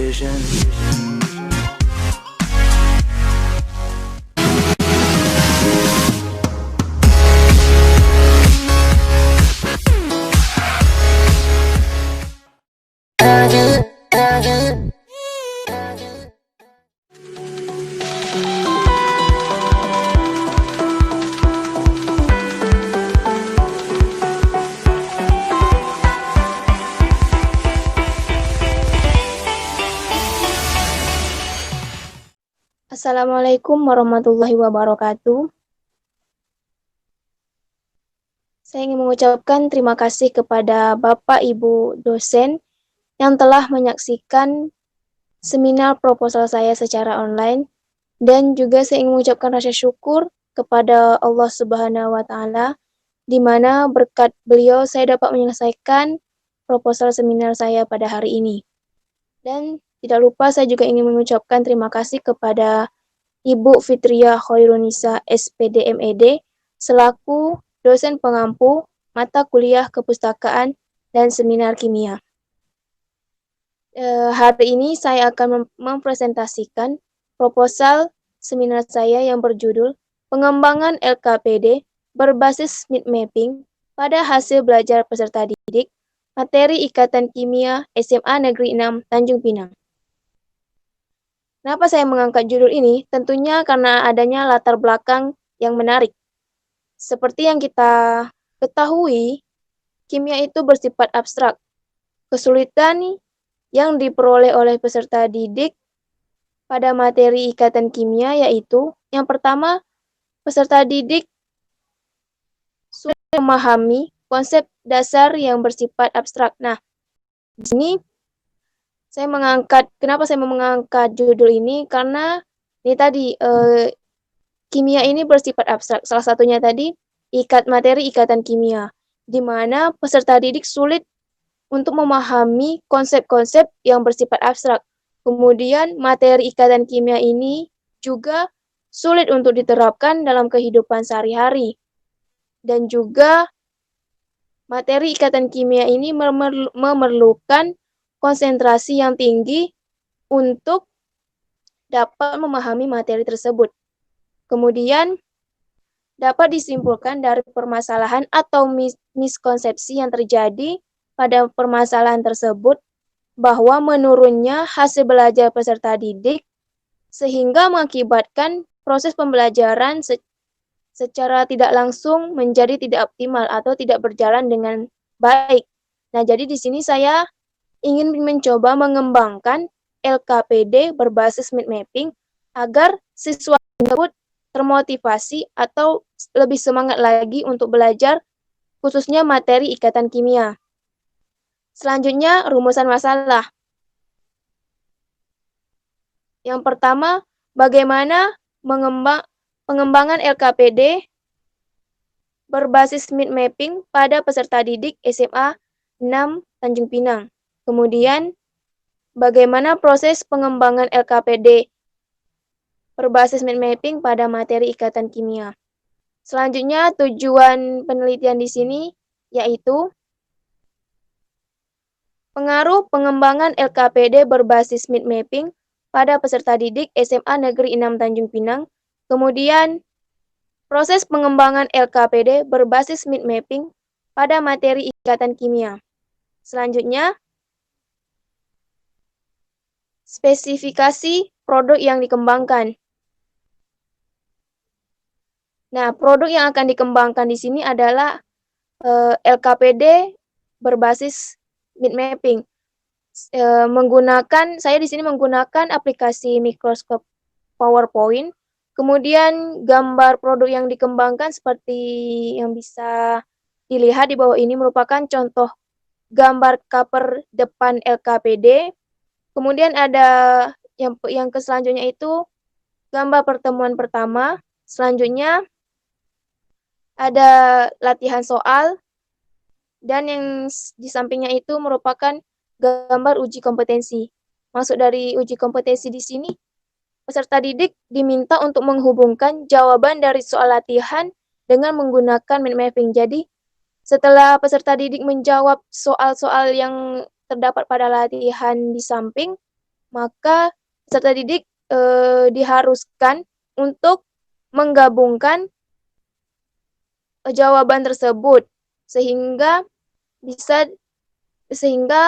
vision. Assalamualaikum warahmatullahi wabarakatuh. Saya ingin mengucapkan terima kasih kepada Bapak Ibu dosen yang telah menyaksikan seminar proposal saya secara online, dan juga saya ingin mengucapkan rasa syukur kepada Allah Subhanahu wa Ta'ala, di mana berkat beliau saya dapat menyelesaikan proposal seminar saya pada hari ini. Dan tidak lupa saya juga ingin mengucapkan terima kasih kepada Ibu Fitria Khairunisa SPD MED selaku dosen pengampu mata kuliah kepustakaan dan seminar kimia. Hari ini saya akan mempresentasikan proposal seminar saya yang berjudul Pengembangan LKPD berbasis mind mapping pada hasil belajar peserta didik materi Ikatan Kimia SMA Negeri 6 Tanjung Pinang. Kenapa saya mengangkat judul ini? Tentunya karena adanya latar belakang yang menarik. Seperti yang kita ketahui, kimia itu bersifat abstrak. Kesulitan yang diperoleh oleh peserta didik pada materi ikatan kimia yaitu, yang pertama, peserta didik sulit memahami konsep dasar yang bersifat abstrak. Nah, di sini kenapa saya mengangkat judul ini? Karena ini tadi, kimia ini bersifat abstrak. Salah satunya tadi, materi ikatan kimia, di mana peserta didik sulit untuk memahami konsep-konsep yang bersifat abstrak. Kemudian, materi ikatan kimia ini juga sulit untuk diterapkan dalam kehidupan sehari-hari. Dan juga, materi ikatan kimia ini memerlukan konsentrasi yang tinggi untuk dapat memahami materi tersebut. Kemudian, dapat disimpulkan dari permasalahan atau miskonsepsi yang terjadi pada permasalahan tersebut bahwa menurunnya hasil belajar peserta didik sehingga mengakibatkan proses pembelajaran secara tidak langsung menjadi tidak optimal atau tidak berjalan dengan baik. Nah, jadi di sini saya ingin mencoba mengembangkan LKPD berbasis mind mapping agar siswa tersebut termotivasi atau lebih semangat lagi untuk belajar, khususnya materi ikatan kimia. Selanjutnya, rumusan masalah. Yang pertama, bagaimana pengembangan LKPD berbasis mind mapping pada peserta didik SMA 6 Tanjung Pinang. Kemudian, bagaimana proses pengembangan LKPD berbasis mind mapping pada materi ikatan kimia. Selanjutnya, tujuan penelitian di sini yaitu pengaruh pengembangan LKPD berbasis mind mapping pada peserta didik SMA Negeri 6 Tanjung Pinang. Kemudian, proses pengembangan LKPD berbasis mind mapping pada materi ikatan kimia. Selanjutnya, spesifikasi produk yang dikembangkan. Nah, produk yang akan dikembangkan di sini adalah LKPD berbasis mind mapping. Saya di sini menggunakan aplikasi Microsoft PowerPoint. Kemudian gambar produk yang dikembangkan seperti yang bisa dilihat di bawah ini merupakan contoh gambar cover depan LKPD. Kemudian ada yang selanjutnya itu gambar pertemuan pertama. Selanjutnya ada latihan soal, dan yang di sampingnya itu merupakan gambar uji kompetensi. Maksud dari uji kompetensi di sini, peserta didik diminta untuk menghubungkan jawaban dari soal latihan dengan menggunakan mind mapping. Jadi, setelah peserta didik menjawab soal-soal yang terdapat pada latihan di samping, maka peserta didik diharuskan untuk menggabungkan jawaban tersebut sehingga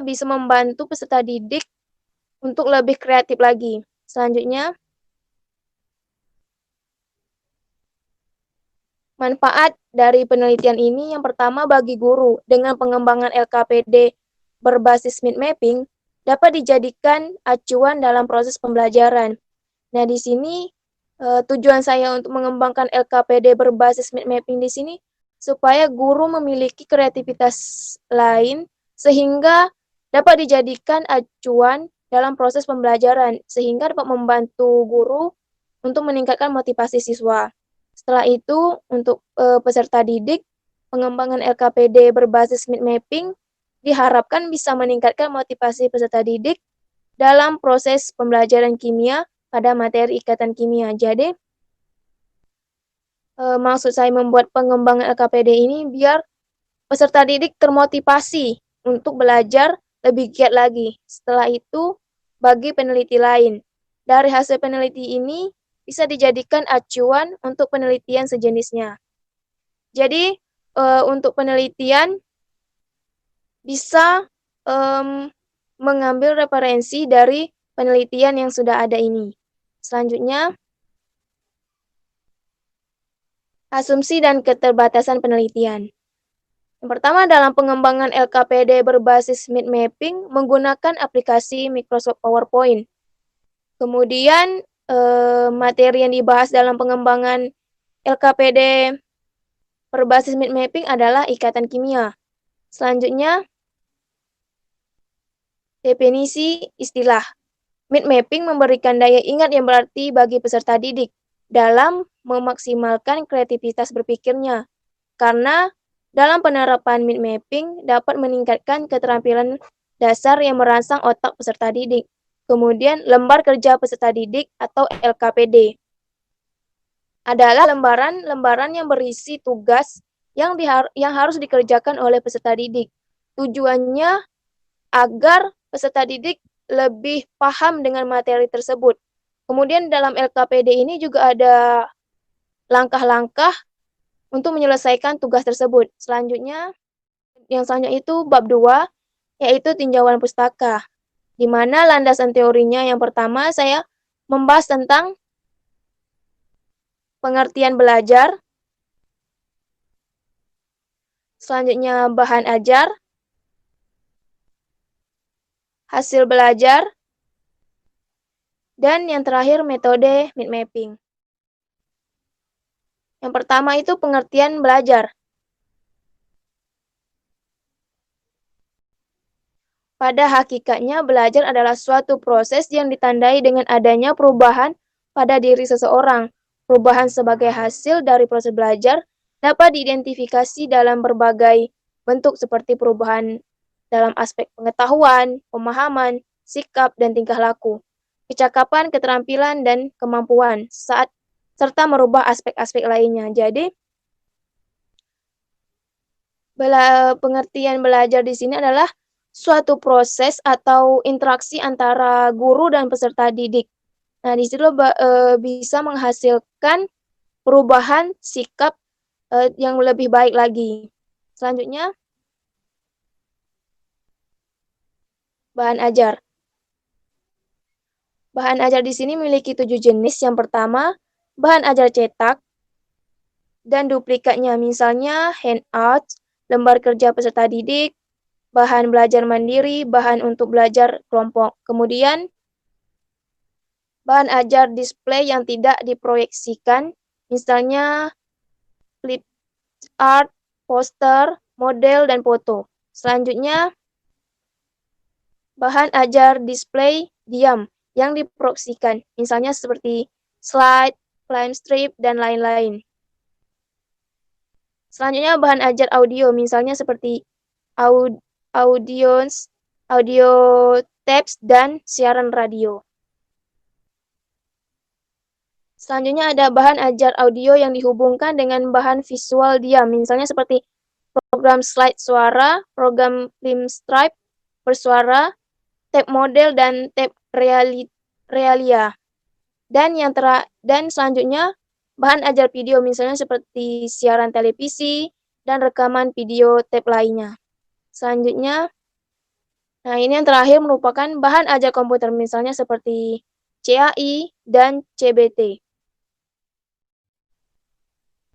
bisa membantu peserta didik untuk lebih kreatif lagi. Selanjutnya, manfaat dari penelitian ini yang pertama bagi guru dengan pengembangan LKPD berbasis mind mapping dapat dijadikan acuan dalam proses pembelajaran. Nah, di sini tujuan saya untuk mengembangkan LKPD berbasis mind mapping di sini supaya guru memiliki kreativitas lain sehingga dapat dijadikan acuan dalam proses pembelajaran sehingga dapat membantu guru untuk meningkatkan motivasi siswa. Setelah itu, untuk peserta didik, pengembangan LKPD berbasis mind mapping diharapkan bisa meningkatkan motivasi peserta didik dalam proses pembelajaran kimia pada materi ikatan kimia. Jadi, maksud saya membuat pengembangan LKPD ini biar peserta didik termotivasi untuk belajar lebih giat lagi. Setelah itu, bagi peneliti lain. Dari hasil peneliti ini, bisa dijadikan acuan untuk penelitian sejenisnya. Jadi, untuk penelitian bisa mengambil referensi dari penelitian yang sudah ada ini. Selanjutnya, asumsi dan keterbatasan penelitian. Yang pertama, dalam pengembangan LKPD berbasis mind mapping menggunakan aplikasi Microsoft PowerPoint. Kemudian, materi yang dibahas dalam pengembangan LKPD berbasis mind mapping adalah ikatan kimia. Selanjutnya, definisi istilah. Mind mapping memberikan daya ingat yang berarti bagi peserta didik dalam memaksimalkan kreativitas berpikirnya. Karena dalam penerapan mind mapping dapat meningkatkan keterampilan dasar yang merangsang otak peserta didik. Kemudian, lembar kerja peserta didik atau LKPD adalah lembaran-lembaran yang berisi tugas yang harus dikerjakan oleh peserta didik. Tujuannya agar peserta didik lebih paham dengan materi tersebut. Kemudian dalam LKPD ini juga ada langkah-langkah untuk menyelesaikan tugas tersebut. Selanjutnya itu bab 2, yaitu tinjauan pustaka. Di mana landasan teorinya yang pertama saya membahas tentang pengertian belajar. Selanjutnya bahan ajar, hasil belajar, dan yang terakhir metode mind mapping. Yang pertama itu pengertian belajar. Pada hakikatnya, belajar adalah suatu proses yang ditandai dengan adanya perubahan pada diri seseorang. Perubahan sebagai hasil dari proses belajar dapat diidentifikasi dalam berbagai bentuk seperti perubahan dalam aspek pengetahuan, pemahaman, sikap, dan tingkah laku, kecakapan, keterampilan, dan kemampuan, serta merubah aspek-aspek lainnya. Jadi, pengertian belajar di sini adalah suatu proses atau interaksi antara guru dan peserta didik. Nah, di situ bisa menghasilkan perubahan sikap yang lebih baik lagi. Selanjutnya, bahan ajar. Bahan ajar di sini memiliki 7 jenis. Yang pertama, bahan ajar cetak dan duplikatnya, misalnya handout, lembar kerja peserta didik, bahan belajar mandiri, bahan untuk belajar kelompok. Kemudian, bahan ajar display yang tidak diproyeksikan, misalnya flip art, poster, model, dan foto. Selanjutnya, bahan ajar display diam yang diproyeksikan, misalnya seperti slide, film strip, dan lain-lain. Selanjutnya, bahan ajar audio, misalnya seperti audio tapes, dan siaran radio. Selanjutnya ada bahan ajar audio yang dihubungkan dengan bahan visual diam, misalnya seperti program slide suara, program film strip bersuara, tape model, dan tape realia. Dan selanjutnya bahan ajar video misalnya seperti siaran televisi dan rekaman video tape lainnya. Selanjutnya, nah ini yang terakhir merupakan bahan ajar komputer misalnya seperti CAI dan CBT.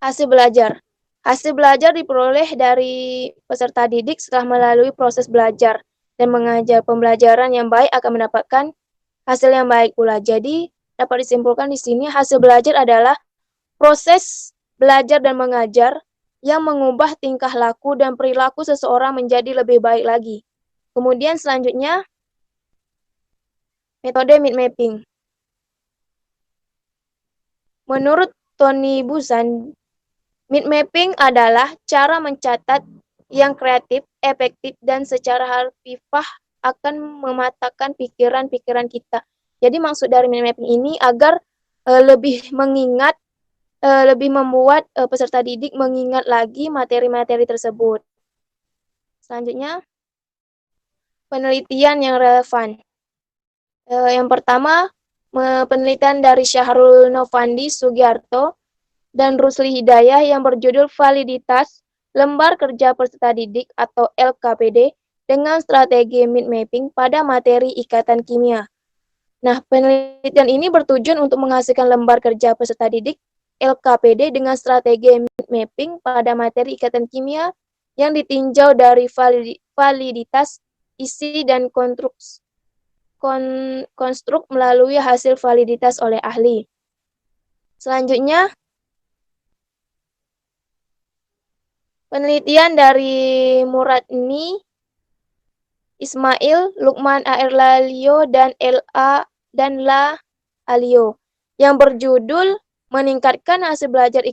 Hasil belajar. Hasil belajar diperoleh dari peserta didik setelah melalui proses belajar dan mengajar. Pembelajaran yang baik akan mendapatkan hasil yang baik pula. Jadi, dapat disimpulkan di sini hasil belajar adalah proses belajar dan mengajar yang mengubah tingkah laku dan perilaku seseorang menjadi lebih baik lagi. Kemudian selanjutnya, metode mind mapping. Menurut Tony Buzan, mind mapping adalah cara mencatat yang kreatif, efektif, dan secara harfiah akan mematahkan pikiran-pikiran kita. Jadi maksud dari mind mapping ini agar lebih mengingat, lebih membuat peserta didik mengingat lagi materi-materi tersebut. Selanjutnya, penelitian yang relevan. Yang pertama, penelitian dari Syahrul Novandi Sugiarto dan Rusli Hidayah yang berjudul Validitas Lembar Kerja Peserta Didik atau LKPD dengan strategi mind mapping pada materi ikatan kimia. Nah, penelitian ini bertujuan untuk menghasilkan lembar kerja peserta didik LKPD dengan strategi mind mapping pada materi ikatan kimia yang ditinjau dari validitas isi dan konstruk melalui hasil validitas oleh ahli. Selanjutnya, penelitian dari Muradni Ismail, Lukman A.R. Lalio, dan La Alio yang berjudul meningkatkan hasil belajar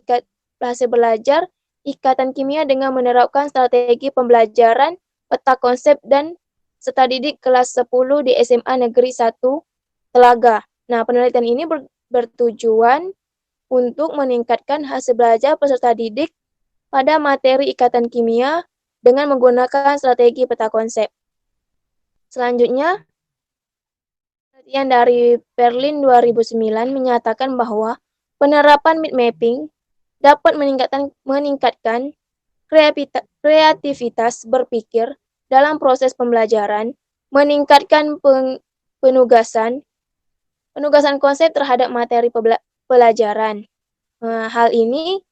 ikatan kimia dengan menerapkan strategi pembelajaran, peta konsep, dan peserta didik kelas 10 di SMA Negeri 1 Telaga. Nah, penelitian ini bertujuan untuk meningkatkan hasil belajar peserta didik pada materi ikatan kimia dengan menggunakan strategi peta konsep. Selanjutnya, penelitian dari Berlin 2009 menyatakan bahwa penerapan mind mapping dapat meningkatkan kreativitas berpikir dalam proses pembelajaran, meningkatkan penugasan konsep terhadap materi pelajaran. Hal ini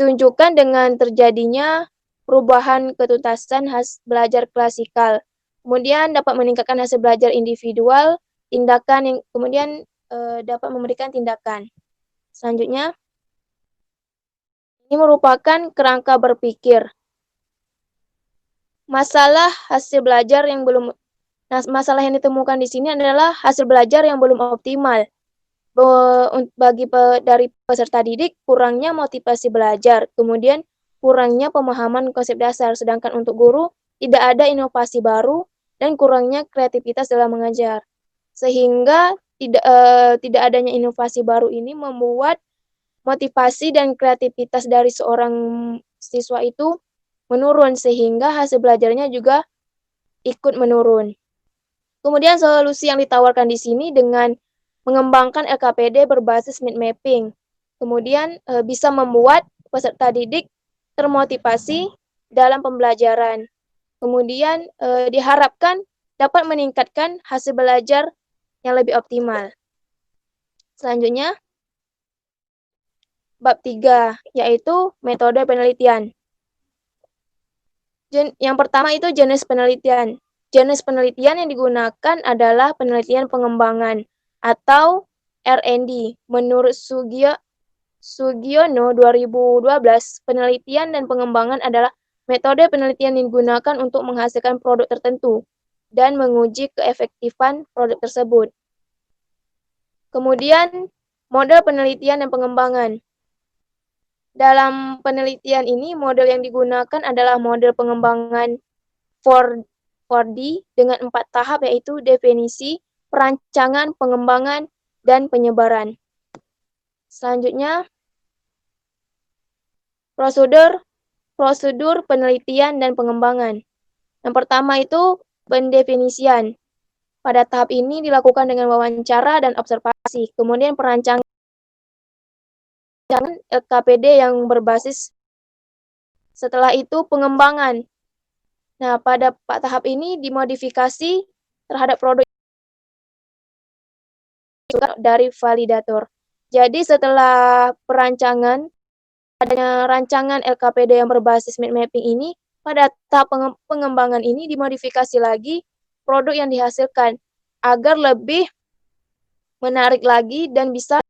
tunjukkan dengan terjadinya perubahan ketuntasan belajar klasikal. Kemudian dapat meningkatkan hasil belajar individual, tindakan yang kemudian dapat memberikan tindakan. Selanjutnya, ini merupakan kerangka berpikir. Masalah yang ditemukan di sini adalah hasil belajar yang belum optimal. Dari peserta didik, kurangnya motivasi belajar, kemudian kurangnya pemahaman konsep dasar, sedangkan untuk guru tidak ada inovasi baru dan kurangnya kreativitas dalam mengajar. Sehingga tidak adanya inovasi baru ini membuat motivasi dan kreativitas dari seorang siswa itu menurun, sehingga hasil belajarnya juga ikut menurun. Kemudian solusi yang ditawarkan di sini dengan mengembangkan LKPD berbasis mind mapping. Kemudian bisa membuat peserta didik termotivasi dalam pembelajaran. Kemudian diharapkan dapat meningkatkan hasil belajar yang lebih optimal. Selanjutnya, bab 3, yaitu metode penelitian. Yang pertama itu jenis penelitian. Jenis penelitian yang digunakan adalah penelitian pengembangan atau R&D. Menurut Sugiono 2012, penelitian dan pengembangan adalah metode penelitian yang digunakan untuk menghasilkan produk tertentu dan menguji keefektifan produk tersebut. Kemudian, model penelitian dan pengembangan. Dalam penelitian ini, model yang digunakan adalah model pengembangan 4D dengan 4 tahap, yaitu definisi, perancangan, pengembangan, dan penyebaran. Selanjutnya, prosedur penelitian dan pengembangan. Yang pertama itu pendefinisian. Pada tahap ini dilakukan dengan wawancara dan observasi, kemudian perancangan LKPD yang berbasis, setelah itu pengembangan. Nah, pada tahap ini dimodifikasi terhadap produk dari validator. Jadi setelah perancangan, adanya rancangan LKPD yang berbasis mind mapping ini, pada tahap pengembangan ini dimodifikasi lagi produk yang dihasilkan agar lebih menarik lagi dan bisa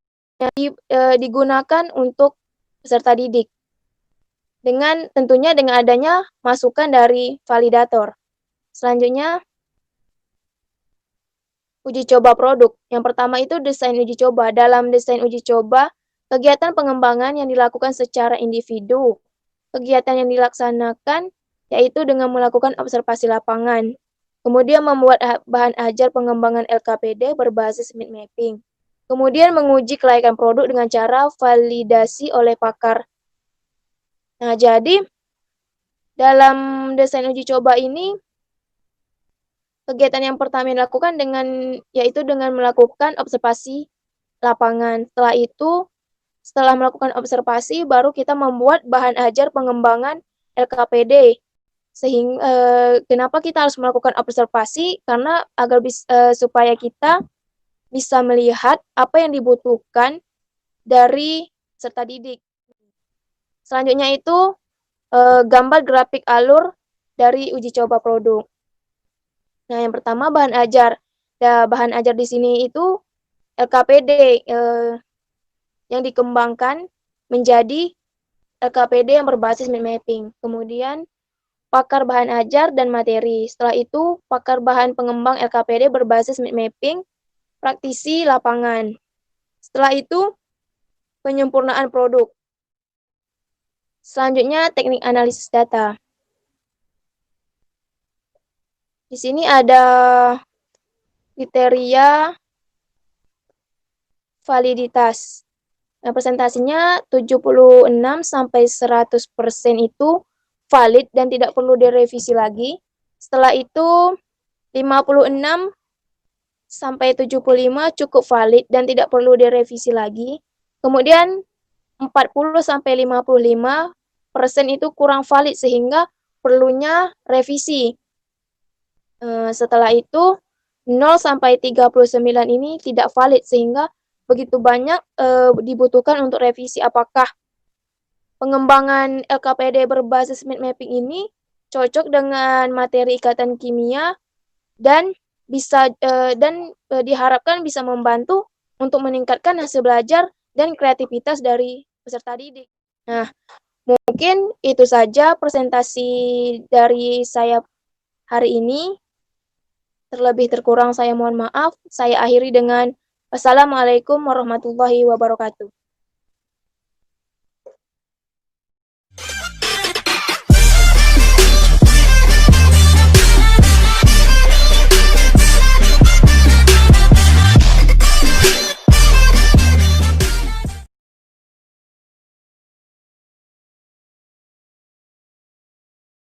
digunakan untuk peserta didik. Tentunya dengan adanya masukan dari validator. Selanjutnya, uji coba produk. Yang pertama itu desain uji coba. Dalam desain uji coba, kegiatan pengembangan yang dilakukan secara individu. Kegiatan yang dilaksanakan yaitu dengan melakukan observasi lapangan. Kemudian membuat bahan ajar pengembangan LKPD berbasis mind mapping. Kemudian menguji kelayakan produk dengan cara validasi oleh pakar. Nah, jadi dalam desain uji coba ini, kegiatan yang pertama dilakukan yaitu dengan melakukan observasi lapangan. Setelah melakukan observasi, baru kita membuat bahan ajar pengembangan LKPD. Kenapa kita harus melakukan observasi? Karena supaya kita bisa melihat apa yang dibutuhkan dari peserta didik. Selanjutnya itu gambar grafik alur dari uji coba produk. Nah, yang pertama bahan ajar. Bahan ajar di sini itu LKPD yang dikembangkan menjadi LKPD yang berbasis mind mapping. Kemudian pakar bahan ajar dan materi. Setelah itu pakar bahan pengembang LKPD berbasis mind mapping, praktisi lapangan. Setelah itu penyempurnaan produk. Selanjutnya teknik analisis data. Di sini ada kriteria validitas. Nah, presentasinya 76 sampai 100% itu valid dan tidak perlu direvisi lagi. Setelah itu 56 sampai 75 cukup valid dan tidak perlu direvisi lagi. Kemudian 40 sampai 55% itu kurang valid sehingga perlunya revisi. Setelah itu 0 sampai 39 ini tidak valid sehingga begitu banyak dibutuhkan untuk revisi. Apakah pengembangan LKPD berbasis mind mapping ini cocok dengan materi ikatan kimia dan diharapkan bisa membantu untuk meningkatkan hasil belajar dan kreativitas dari peserta didik. Nah, mungkin itu saja presentasi dari saya hari ini. Terlebih terkurang saya mohon maaf. Saya akhiri dengan Wassalamualaikum warahmatullahi wabarakatuh.